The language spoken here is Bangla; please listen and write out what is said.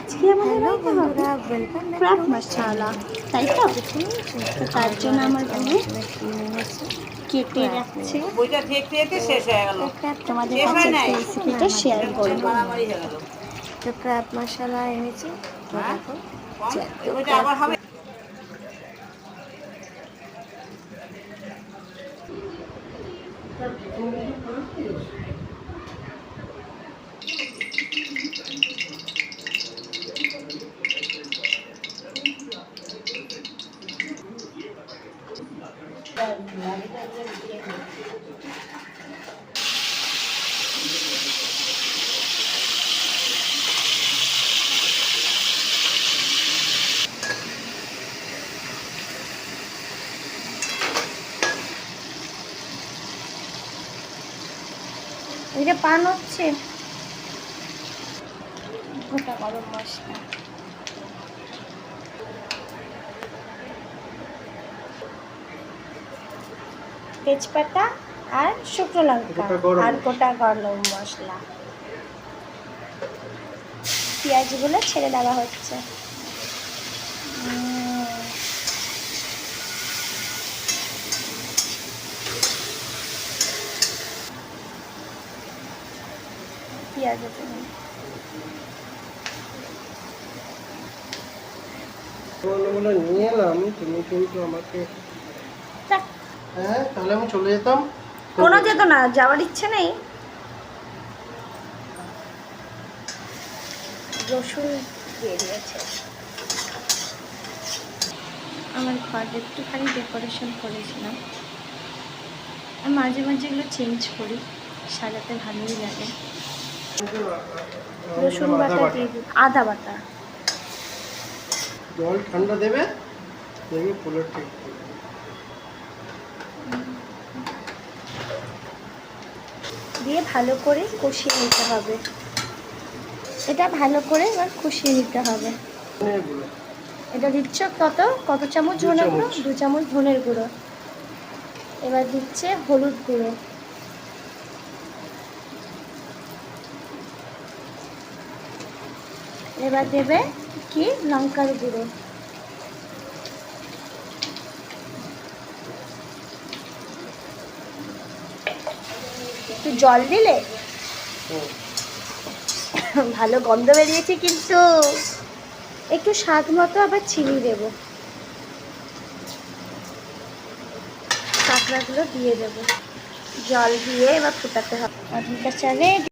আজকে আমাদের রান্না হবে ক্র্যাব মশলা, তাই তো? তো তার জন্য আমার বউ কেটে রাখছে, ওইটা দেখতে দেখতে শেষ হয়ে গেল। তোমাদের কাছে একটু রেসিপিটা শেয়ার করবো। মারামারি হয়ে গেল। তো ক্র্যাব মশলা এনেছি, তো হ্যাঁ? দেখো ওইটা আবার হবে। এটা পান হচ্ছে গোটা গরম মশলা, তেজপাতা আর শুকনো লঙ্কা আর গোটা গরম মশলা, পেঁয়াজগুলো ছেড়ে দেওয়া হচ্ছে। পেঁয়াজ নিয়ে এলাম, তুমি কিন্তু আমাকে, হ্যাঁ তাহলে আমি চলে যেতাম। কোনো যেত না, যাওয়ার ইচ্ছে নেই। রসুন দিয়ে দিয়েছে। আমার ঘর একটুখানি ডেকোরেশন করেছিলাম, আমি মাঝে মাঝে এগুলো চেঞ্জ করি, সাজাতে ভালোই লাগে। রসুন বাটা দিয়ে দিই, আদা বাটা, জল ঠান্ডা দেবে, দেখবে ফুলের ঠিক দিয়ে ভালো করে কষিয়ে নিতে হবে। এটা ভালো করে এবার কষিয়ে নিতে হবে। এটা দিচ্ছ কত চামচ ধনের গুঁড়ো? 2 চামচ ধনের গুঁড়ো। এবার দিচ্ছে হলুদ গুঁড়ো, এবার দেবে কি লঙ্কার গুঁড়ো, একটু জল দিলে ভালো গন্ধ বেরিয়েছে, কিন্তু একটু স্বাদ মতো আবার চিনি দেবো, কাঁকড়াগুলো দিয়ে দেবো, জল দিয়ে এবার ফোটাতে হবে। অর্ধেকটা রেডি।